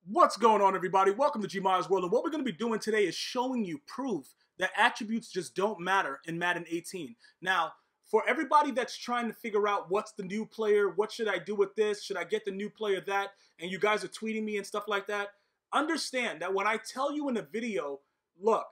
What's going on, everybody? Welcome to GmiasWorld, and what we're going to be doing today is showing you proof that attributes just don't matter in Madden 18. Now, for everybody that's trying to figure out what's the new player, what should I do with this, should I get the new player that, and you guys are tweeting me and stuff like that, understand that when I tell you in a video, look,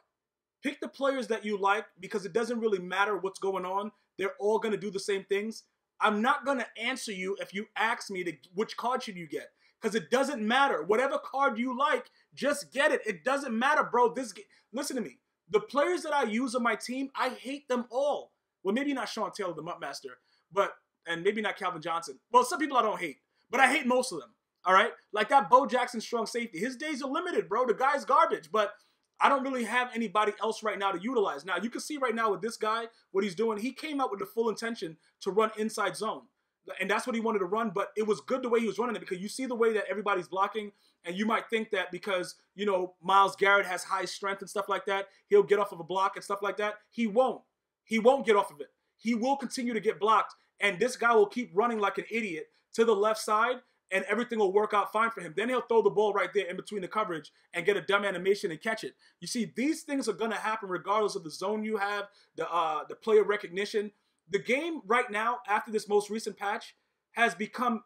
pick the players that you like because it doesn't really matter what's going on. They're all going to do the same things. I'm not going to answer you if you ask me which card should you get. Because it doesn't matter. Whatever card you like, just get it. It doesn't matter, bro. Listen to me. The players that I use on my team, I hate them all. Well, maybe not Sean Taylor, the Muttmaster, and maybe not Calvin Johnson. Well, some people I don't hate, but I hate most of them. All right? Like that Bo Jackson strong safety. His days are limited, bro. The guy's garbage, but I don't really have anybody else right now to utilize. Now, you can see right now with this guy, what he's doing. He came out with the full intention to run inside zone. And that's what he wanted to run, but it was good the way he was running it because you see the way that everybody's blocking, and you might think that because, you know, Myles Garrett has high strength and stuff like that, he'll get off of a block and stuff like that. He won't. He won't get off of it. He will continue to get blocked, and this guy will keep running like an idiot to the left side, and everything will work out fine for him. Then he'll throw the ball right there in between the coverage and get a dumb animation and catch it. You see, these things are going to happen regardless of the zone you have, the player recognition. The game right now, after this most recent patch, has become,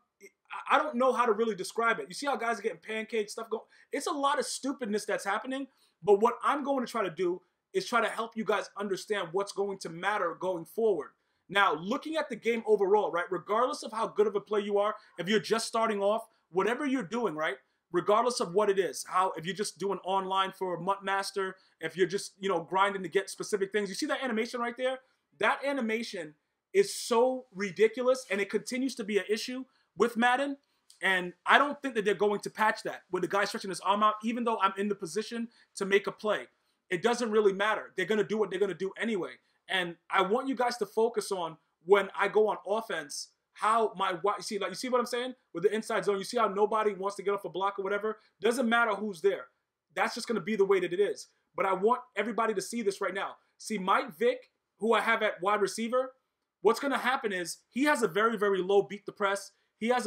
I don't know how to really describe it. You see how guys are getting pancakes, stuff going. It's a lot of stupidness that's happening, but what I'm going to try to do is try to help you guys understand what's going to matter going forward. Now, looking at the game overall, right, regardless of how good of a player you are, if you're just starting off, whatever you're doing, right, regardless of what it is, if you're just doing online for a Muttmaster, if you're just, you know, grinding to get specific things. You see that animation right there? That animation is so ridiculous, and it continues to be an issue with Madden, and I don't think that they're going to patch that with the guy stretching his arm out, even though I'm in the position to make a play. It doesn't really matter. They're going to do what they're going to do anyway, and I want you guys to focus on when I go on offense, how you see what I'm saying? With the inside zone, you see how nobody wants to get off a block or whatever? Doesn't matter who's there. That's just going to be the way that it is, but I want everybody to see this right now. See, Mike Vick, who I have at wide receiver, what's going to happen is he has a very, very low beat the press. He has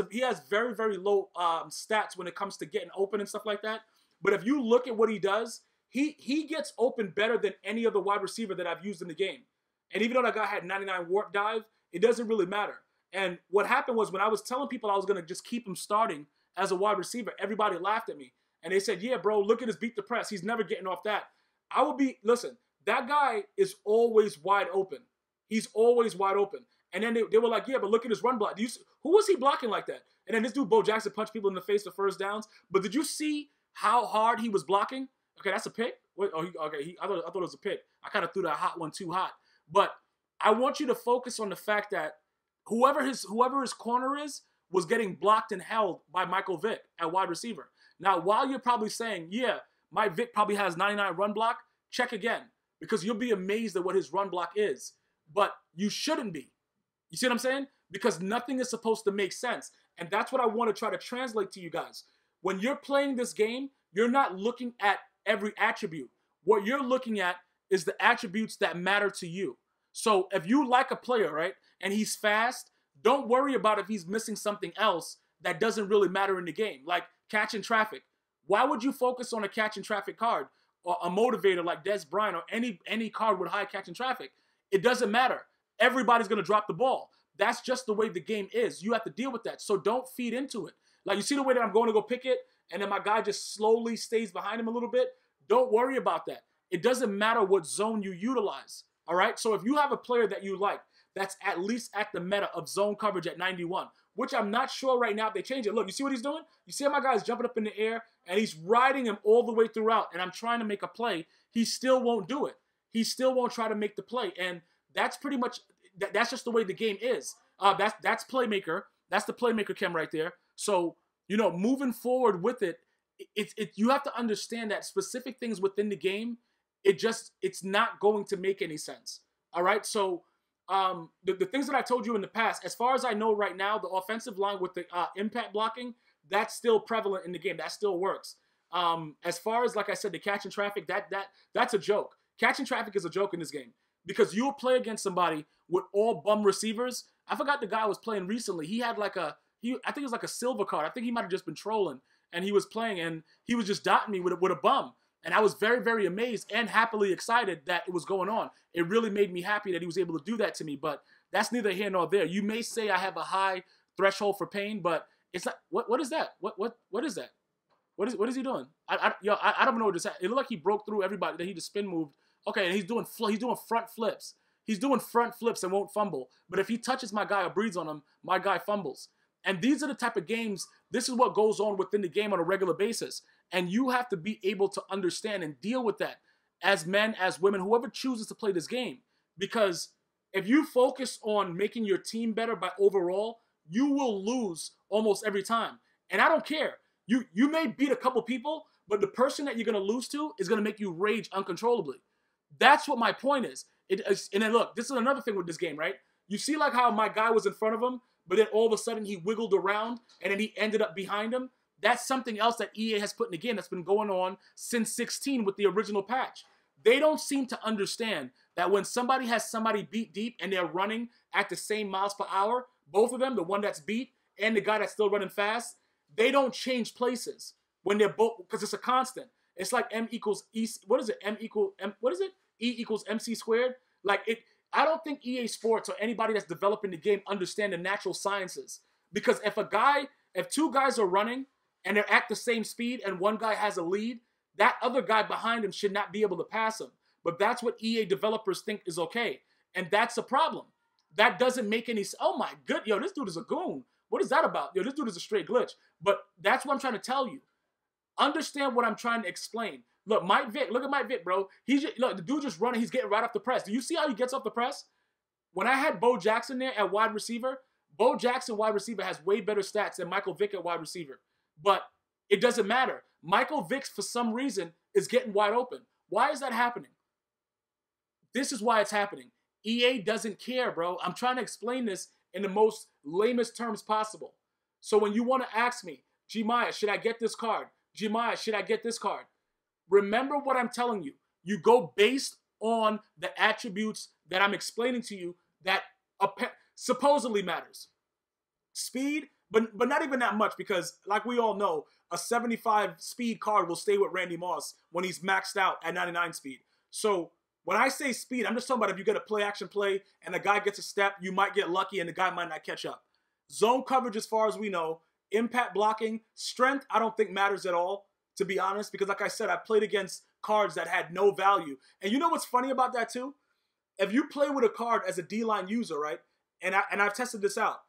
very, very low stats when it comes to getting open and stuff like that. But if you look at what he does, he gets open better than any other wide receiver that I've used in the game. And even though that guy had 99 warp dive, it doesn't really matter. And what happened was when I was telling people I was going to just keep him starting as a wide receiver, everybody laughed at me. And they said, yeah, bro, look at his beat the press. He's never getting off that. Listen, that guy is always wide open. He's always wide open. And then they were like, yeah, but look at his run block. Who was he blocking like that? And then this dude, Bo Jackson, punched people in the face for first downs. But did you see how hard he was blocking? Okay, that's a pick? Wait, I thought it was a pick. I kind of threw that hot one too hot. But I want you to focus on the fact that whoever his corner is was getting blocked and held by Michael Vick at wide receiver. Now, while you're probably saying, yeah, Mike Vick probably has 99 run block, check again. Because you'll be amazed at what his run block is. But you shouldn't be. You see what I'm saying? Because nothing is supposed to make sense. And that's what I want to try to translate to you guys. When you're playing this game, you're not looking at every attribute. What you're looking at is the attributes that matter to you. So if you like a player, right, and he's fast, don't worry about if he's missing something else that doesn't really matter in the game, like catching traffic. Why would you focus on a catching traffic card or a motivator like Des Bryant or any card with high catching traffic? It doesn't matter. Everybody's going to drop the ball. That's just the way the game is. You have to deal with that. So don't feed into it. Like, you see the way that I'm going to go pick it, and then my guy just slowly stays behind him a little bit? Don't worry about that. It doesn't matter what zone you utilize. All right? So if you have a player that you like that's at least at the meta of zone coverage at 91, which I'm not sure right now if they change it. Look, you see what he's doing? You see how my guy's jumping up in the air, and he's riding him all the way throughout, and I'm trying to make a play. He still won't do it. He still won't try to make the play. And that's pretty much, that's just the way the game is. That's playmaker. That's the playmaker cam right there. So, you know, moving forward with it, you have to understand that specific things within the game, it's not going to make any sense. All right. So the things that I told you in the past, as far as I know right now, the offensive line with the impact blocking, that's still prevalent in the game. That still works. As far as, like I said, the catching traffic, that's a joke. Catching traffic is a joke in this game. Because you'll play against somebody with all bum receivers. I forgot the guy I was playing recently. He had like I think it was like a silver card. I think he might have just been trolling. and he was playing, and he was just dotting me with a bum. And I was very, very amazed and happily excited that it was going on. It really made me happy that he was able to do that to me, but that's neither here nor there. You may say I have a high threshold for pain, but it's like, what is that? What is that? What is he doing? I don't know what this. It looked like he broke through everybody. That he just spin moved. Okay, and he's doing front flips. He's doing front flips and won't fumble. But if he touches my guy or breathes on him, my guy fumbles. And these are the type of games. This is what goes on within the game on a regular basis. And you have to be able to understand and deal with that as men, as women, whoever chooses to play this game. Because if you focus on making your team better by overall, you will lose almost every time. And I don't care. You may beat a couple people, but the person that you're going to lose to is going to make you rage uncontrollably. That's what my point is. And then look, this is another thing with this game, right? You see like how my guy was in front of him, but then all of a sudden he wiggled around and then he ended up behind him. That's something else that EA has put in the game that's been going on since 16 with the original patch. They don't seem to understand that when somebody has somebody beat deep and they're running at the same miles per hour, both of them, the one that's beat and the guy that's still running fast, they don't change places when they're both, because it's a constant. It's like M equals E, what is it? E equals MC squared? Like I don't think EA Sports or anybody that's developing the game understand the natural sciences. Because if two guys are running and they're at the same speed and one guy has a lead, that other guy behind him should not be able to pass him. But that's what EA developers think is okay. And that's a problem. That doesn't make any sense. Oh my good, yo, this dude is a goon. What is that about? Yo, this dude is a straight glitch. But that's what I'm trying to tell you. Understand what I'm trying to explain. Look, Mike Vick, look at Mike Vick, bro. Look, the dude just running, he's getting right off the press. Do you see how he gets off the press? When I had Bo Jackson there at wide receiver, Bo Jackson wide receiver has way better stats than Michael Vick at wide receiver. But it doesn't matter. Michael Vick, for some reason, is getting wide open. Why is that happening? This is why it's happening. EA doesn't care, bro. I'm trying to explain this in the most lamest terms possible. So when you want to ask me, Gmias, should I get this card? Gmias, should I get this card? Remember what I'm telling you. You go based on the attributes that I'm explaining to you that supposedly matters. Speed, but not even that much, because like we all know, a 75 speed card will stay with Randy Moss when he's maxed out at 99 speed. So when I say speed, I'm just talking about if you get a play-action play and the guy gets a step, you might get lucky and the guy might not catch up. Zone coverage, as far as we know, impact blocking, strength, I don't think matters at all, to be honest, because like I said, I played against cards that had no value. And you know what's funny about that too? If you play with a card as a D-line user, right, and I've tested this out,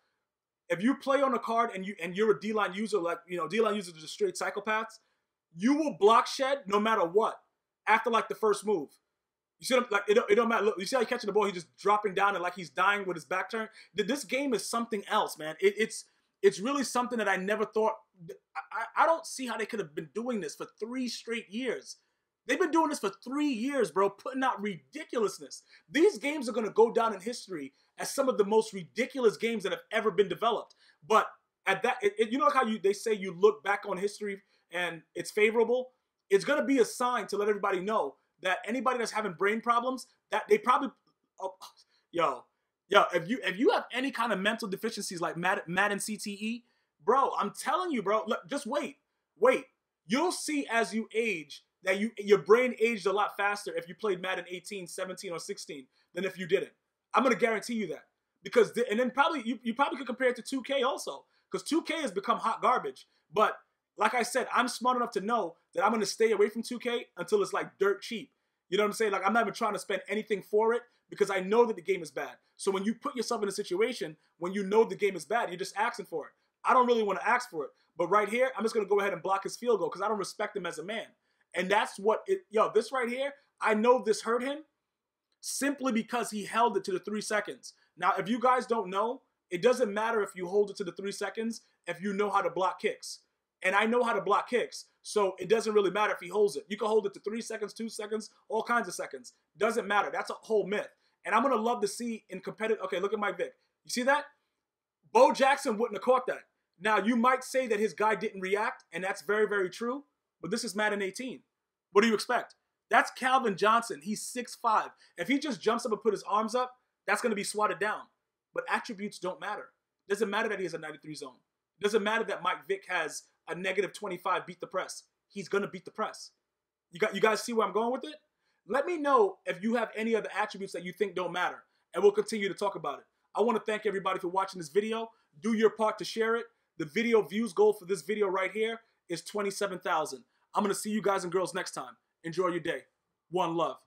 if you play on a card and you're a D-line user, like, you know, D-line users are just straight psychopaths, you will block shed no matter what after like the first move. You see, like it don't matter. Look, you see how he's catching the ball? He's just dropping down and like he's dying with his back turned. This game is something else, man. It's really something that I never thought. I don't see how they could have been doing this for 3 straight years. They've been doing this for 3 years, bro, putting out ridiculousness. These games are going to go down in history as some of the most ridiculous games that have ever been developed. But at that, you know how they say you look back on history and it's favorable? It's going to be a sign to let everybody know that anybody that's having brain problems, that they probably, if you have any kind of mental deficiencies like Madden CTE, bro, I'm telling you, bro, look, just wait. You'll see as you age that your brain aged a lot faster if you played Madden 18, 17, or 16 than if you didn't. I'm going to guarantee you that. Because, and then probably, you probably could compare it to 2K also. Because 2K has become hot garbage. But, like I said, I'm smart enough to know that I'm going to stay away from 2K until it's like dirt cheap. You know what I'm saying? Like, I'm not even trying to spend anything for it because I know that the game is bad. So when you put yourself in a situation when you know the game is bad, you're just asking for it. I don't really want to ask for it. But right here, I'm just going to go ahead and block his field goal because I don't respect him as a man. And that's what this right here, I know this hurt him simply because he held it to the 3 seconds. Now, if you guys don't know, it doesn't matter if you hold it to the 3 seconds if you know how to block kicks. And I know how to block kicks, so it doesn't really matter if he holds it. You can hold it to 3 seconds, 2 seconds, all kinds of seconds. Doesn't matter. That's a whole myth. And I'm going to love to see in competitive. Okay, look at Mike Vick. You see that? Bo Jackson wouldn't have caught that. Now, you might say that his guy didn't react, and that's very, very true. But this is Madden 18. What do you expect? That's Calvin Johnson. He's 6'5". If he just jumps up and put his arms up, that's going to be swatted down. But attributes don't matter. Doesn't matter that he has a 93 zone. Doesn't matter that Mike Vick has a negative 25 beat the press. He's going to beat the press. You guys see where I'm going with it? Let me know if you have any other attributes that you think don't matter, and we'll continue to talk about it. I want to thank everybody for watching this video. Do your part to share it. The video views goal for this video right here is 27,000. I'm going to see you guys and girls next time. Enjoy your day. One love.